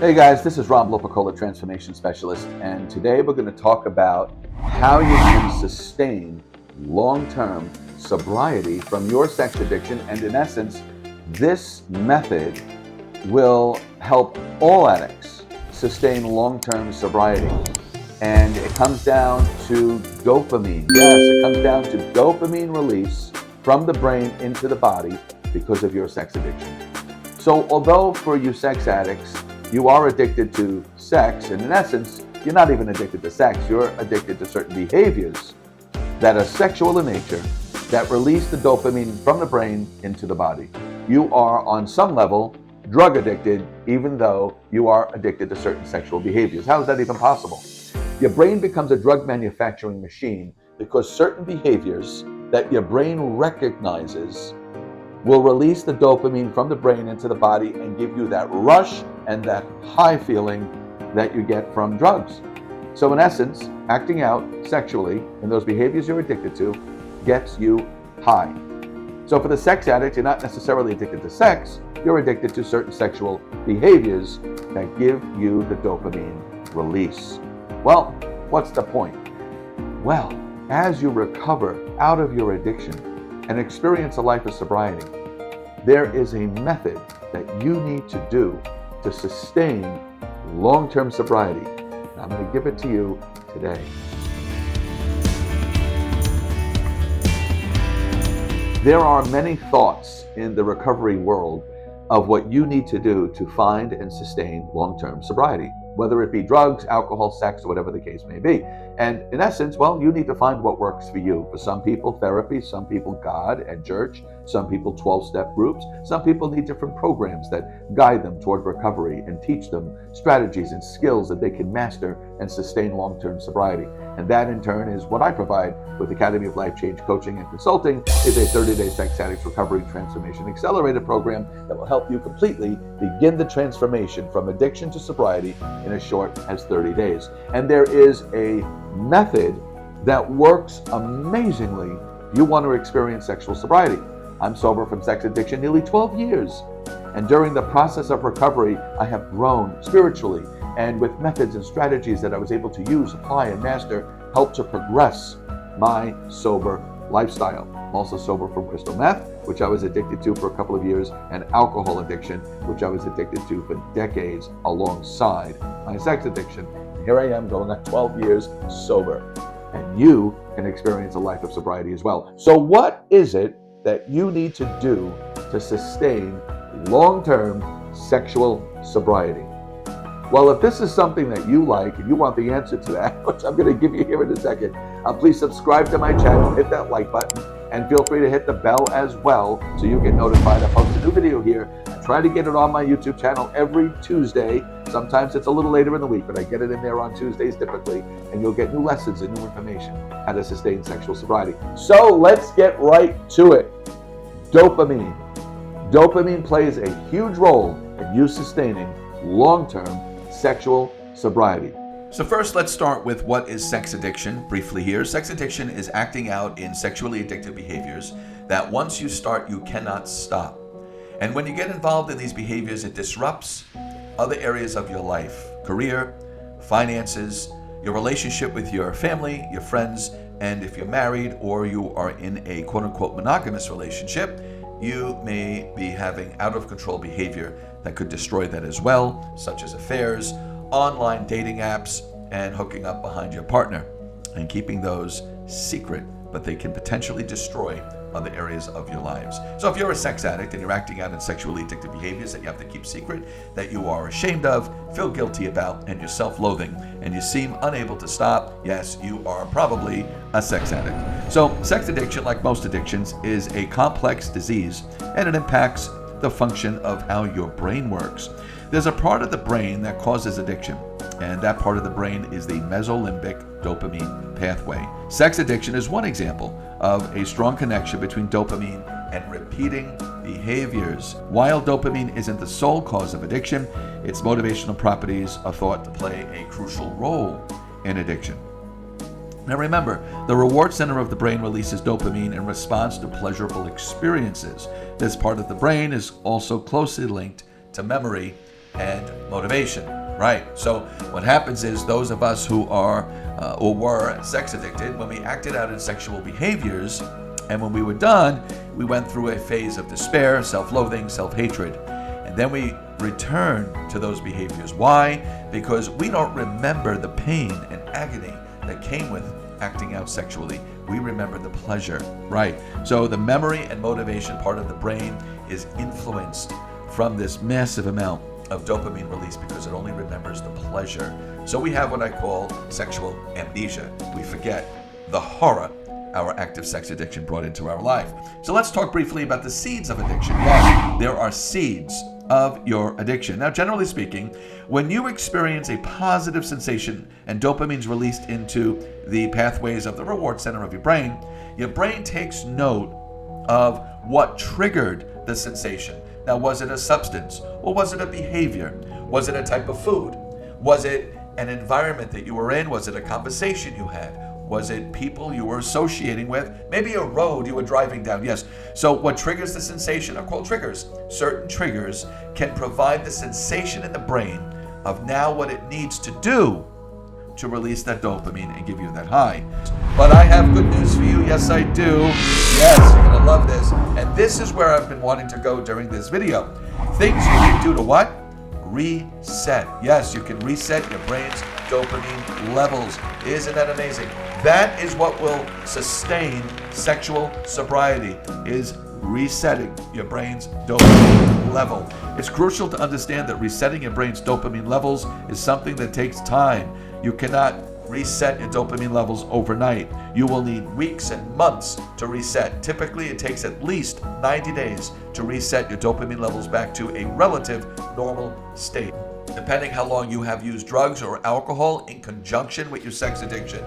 Hey guys, this is Rob Lopicola, Transformation Specialist, and today we're going to talk about how you can sustain long-term sobriety from your sex addiction. And in essence, this method will help all addicts sustain long-term sobriety. And it comes down to dopamine. Yes, it comes down to dopamine release from the brain into the body because of your sex addiction. So although for you sex addicts, you are addicted to sex, and in essence, you're not even addicted to sex, you're addicted to certain behaviors that are sexual in nature, that release the dopamine from the brain into the body. You are, on some level, drug addicted, even though you are addicted to certain sexual behaviors. How is that even possible? Your brain becomes a drug manufacturing machine because certain behaviors that your brain recognizes will release the dopamine from the brain into the body and give you that rush and that high feeling that you get from drugs. So in essence, acting out sexually in those behaviors you're addicted to gets you high. So for the sex addict, you're not necessarily addicted to sex, you're addicted to certain sexual behaviors that give you the dopamine release. Well, what's the point? Well, as you recover out of your addiction and experience a life of sobriety, there is a method that you need to do to sustain long-term sobriety. And I'm going to give it to you today. There are many thoughts in the recovery world of what you need to do to find and sustain long-term sobriety, whether it be drugs, alcohol, sex, or whatever the case may be. And in essence, well, you need to find what works for you. For some people, therapy, some people, God and church, some people, 12-step groups, some people need different programs that guide them toward recovery and teach them strategies and skills that they can master and sustain long-term sobriety. And that in turn is what I provide with Academy of Life Change Coaching and Consulting, is a 30-day sex addict recovery transformation accelerator program that will help you completely begin the transformation from addiction to sobriety in as short as 30 days. And there is a method that works amazingly if you want to experience sexual sobriety. I'm sober from sex addiction nearly 12 years. And during the process of recovery, I have grown spiritually, and with methods and strategies that I was able to use, apply, and master, help to progress my sober lifestyle. I'm also sober from crystal meth, which I was addicted to for a couple of years, and alcohol addiction, which I was addicted to for decades alongside my sex addiction. And here I am going on 12 years sober. And you can experience a life of sobriety as well. So what is it that you need to do to sustain long-term sexual sobriety? Well, if this is something that you like and you want the answer to that, which I'm going to give you here in a second, please subscribe to my channel, hit that like button, and feel free to hit the bell as well so you get notified I post a new video here. I try to get it on my YouTube channel every Tuesday. Sometimes it's a little later in the week, but I get it in there on Tuesdays typically, and you'll get new lessons and new information how to sustain sexual sobriety. So let's get right to it. Dopamine. Dopamine plays a huge role in you sustaining long-term sexual sobriety. So first, let's start with what is sex addiction, briefly here. Sex addiction is acting out in sexually addictive behaviors that once you start, you cannot stop. And when you get involved in these behaviors, it disrupts other areas of your life, career, finances, your relationship with your family, your friends, and if you're married or you are in a quote-unquote monogamous relationship, you may be having out-of-control behavior that could destroy that as well, such as affairs, online dating apps, and hooking up behind your partner, and keeping those secret, but they can potentially destroy other areas of your lives. So if you're a sex addict and you're acting out in sexually addictive behaviors that you have to keep secret, that you are ashamed of, feel guilty about, and you're self-loathing, and you seem unable to stop, yes, you are probably a sex addict. So sex addiction, like most addictions, is a complex disease, and it impacts the function of how your brain works. There's a part of the brain that causes addiction, and that part of the brain is the mesolimbic dopamine pathway. Sex addiction is one example of a strong connection between dopamine and repeating behaviors. While dopamine isn't the sole cause of addiction, its motivational properties are thought to play a crucial role in addiction. Now remember, the reward center of the brain releases dopamine in response to pleasurable experiences. This part of the brain is also closely linked to memory and motivation. Right. So what happens is those of us who are or were sex addicted, when we acted out in sexual behaviors, and when we were done, we went through a phase of despair, self-loathing, self-hatred. And then we return to those behaviors. Why? Because we don't remember the pain and agony that came with acting out sexually. We remember the pleasure, right? So the memory and motivation part of the brain is influenced from this massive amount of dopamine release because it only remembers the pleasure. So we have what I call sexual amnesia. We forget the horror our active sex addiction brought into our life. So let's talk briefly about the seeds of addiction. Yes, there are seeds of your addiction. Now, generally speaking, when you experience a positive sensation and dopamine is released into the pathways of the reward center of your brain takes note of what triggered the sensation. Now, was it a substance or was it a behavior? Was it a type of food? Was it an environment that you were in? Was it a conversation you had? Was it people you were associating with? Maybe a road you were driving down. Yes. So what triggers the sensation are called triggers. Certain triggers can provide the sensation in the brain of now what it needs to do to release that dopamine and give you that high. But I have good news for you. Yes, I do. Yes, you're going to love this. And this is where I've been wanting to go during this video. Things you can do to what? Reset. Yes, you can reset your brain's dopamine levels. Isn't that amazing? That is what will sustain sexual sobriety, is resetting your brain's dopamine level. It's crucial to understand that resetting your brain's dopamine levels is something that takes time. You cannot reset your dopamine levels overnight. You will need weeks and months to reset. Typically, it takes at least 90 days to reset your dopamine levels back to a relative normal state. Depending how long you have used drugs or alcohol in conjunction with your sex addiction,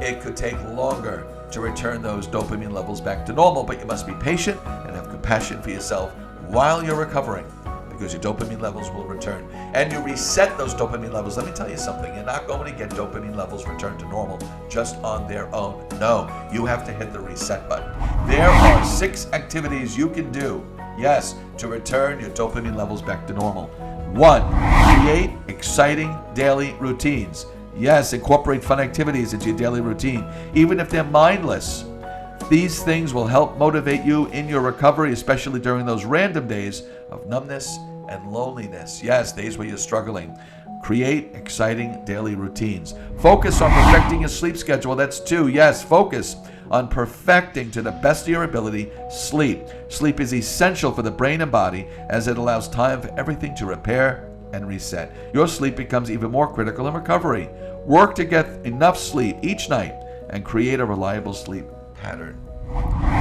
it could take longer to return those dopamine levels back to normal, but you must be patient and have compassion for yourself while you're recovering, because your dopamine levels will return. And you reset those dopamine levels. Let me tell you something. You're not going to get dopamine levels returned to normal just on their own. No, you have to hit the reset button. There are 6 activities you can do, yes, to return your dopamine levels back to normal. 1, create exciting daily routines. Yes, incorporate fun activities into your daily routine, even if they're mindless. These things will help motivate you in your recovery, especially during those random days of numbness and loneliness. Yes, days where you're struggling. Create exciting daily routines. Focus on perfecting your sleep schedule. That's 2. Yes, focus on perfecting to the best of your ability sleep. Sleep is essential for the brain and body as it allows time for everything to repair and reset. Your sleep becomes even more critical in recovery. Work to get enough sleep each night and create a reliable sleep pattern.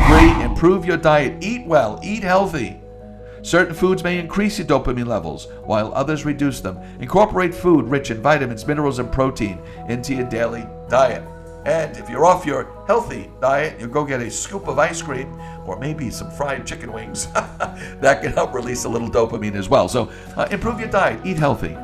3, improve your diet. Eat well, eat healthy. Certain foods may increase your dopamine levels, while others reduce them. Incorporate food rich in vitamins, minerals, and protein into your daily diet. And if you're off your healthy diet, you go get a scoop of ice cream or maybe some fried chicken wings. That can help release a little dopamine as well. So improve your diet, eat healthy.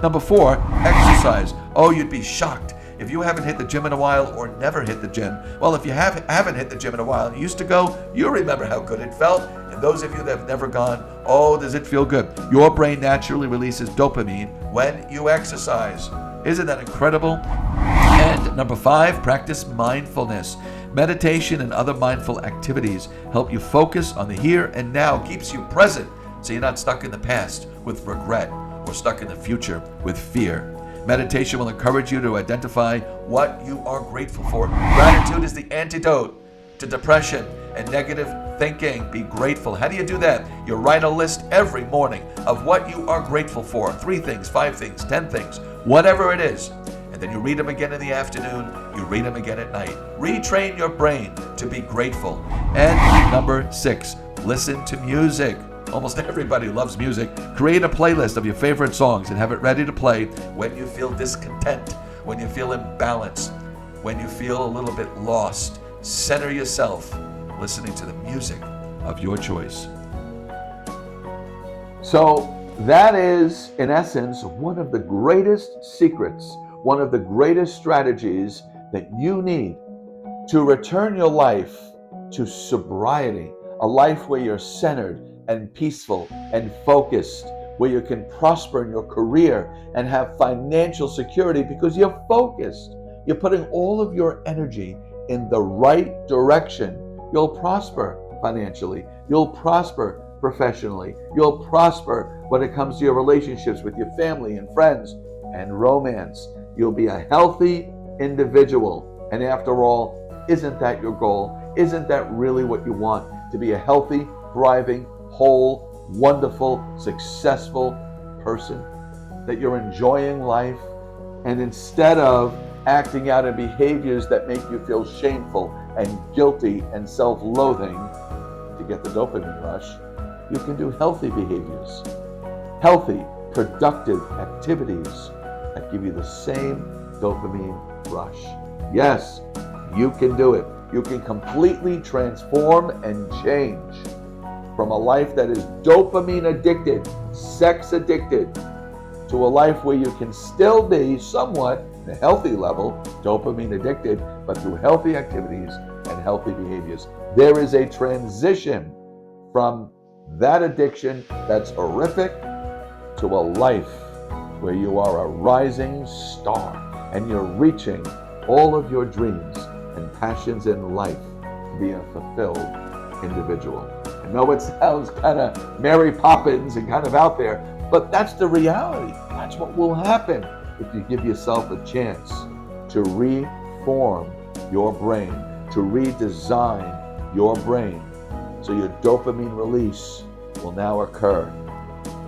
Number 4, exercise. Oh, you'd be shocked if you haven't hit the gym in a while or never hit the gym. Well, if you haven't hit the gym in a while and you used to go, you remember how good it felt. And those of you that have never gone, oh, does it feel good? Your brain naturally releases dopamine when you exercise. Isn't that incredible? And number 5, practice mindfulness. Meditation and other mindful activities help you focus on the here and now, keeps you present so you're not stuck in the past with regret or stuck in the future with fear. Meditation will encourage you to identify what you are grateful for. Gratitude is the antidote to depression and negative thinking. Be grateful. How do you do that? You write a list every morning of what you are grateful for. 3 things, 5 things, 10 things, whatever it is. And then you read them again in the afternoon, you read them again at night. Retrain your brain to be grateful. And number 6, listen to music. Almost everybody loves music. Create a playlist of your favorite songs and have it ready to play when you feel discontent, when you feel imbalanced, when you feel a little bit lost. Center yourself listening to the music of your choice. So that is, in essence, one of the greatest secrets, one of the greatest strategies that you need to return your life to sobriety, a life where you're centered and peaceful and focused, where you can prosper in your career and have financial security because you're focused. You're putting all of your energy in the right direction. You'll prosper financially. You'll prosper professionally. You'll prosper when it comes to your relationships with your family and friends and romance. You'll be a healthy individual. And after all, isn't that your goal? Isn't that really what you want? To be a healthy, thriving, whole, wonderful, successful person? That you're enjoying life, and instead of acting out in behaviors that make you feel shameful and guilty and self-loathing to get the dopamine rush, you can do healthy behaviors, healthy, productive activities that give you the same dopamine rush. Yes, you can do it. You can completely transform and change from a life that is dopamine addicted, sex addicted, to a life where you can still be somewhat, at a healthy level, dopamine addicted, but through healthy activities and healthy behaviors. There is a transition from that addiction that's horrific to a life where you are a rising star and you're reaching all of your dreams and passions in life to be a fulfilled individual. I know it sounds kind of Mary Poppins and kind of out there, but that's the reality. That's what will happen if you give yourself a chance to reform your brain, to redesign your brain, so your dopamine release will now occur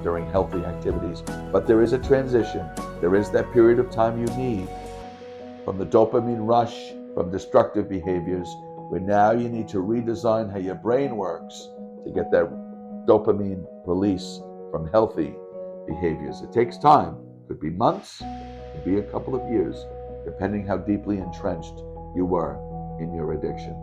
during healthy activities. But there is a transition. There is that period of time you need from the dopamine rush, from destructive behaviors, where now you need to redesign how your brain works to get that dopamine release from healthy behaviors. It takes time. It could be months, it could be a couple of years, depending how deeply entrenched you were in your addiction.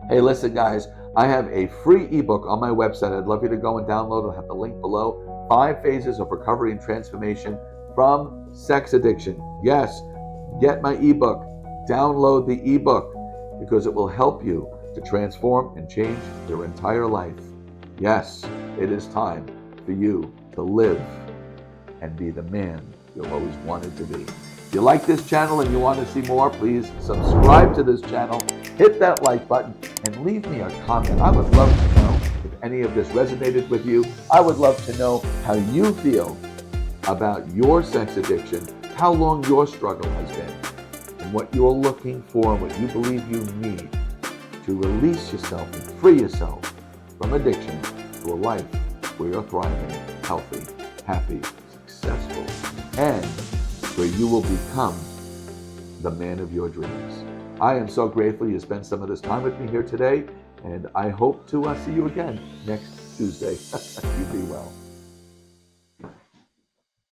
Hey, listen, guys, I have a free ebook on my website. I'd love you to go and download it. I'll have the link below. 5 Phases of Recovery and Transformation from Sex Addiction. Yes, get my ebook. Download the ebook because it will help you to transform and change your entire life. Yes, it is time for you to live and be the man you've always wanted to be. If you like this channel and you want to see more, please subscribe to this channel, hit that like button, and leave me a comment. I would love to know if any of this resonated with you. I would love to know how you feel about your sex addiction, how long your struggle has been, and what you're looking for and what you believe you need to release yourself and free yourself from addiction to a life where you're thriving, healthy, happy, successful, and where you will become the man of your dreams. I am so grateful you spent some of this time with me here today, and I hope to see you again next Tuesday. You be well.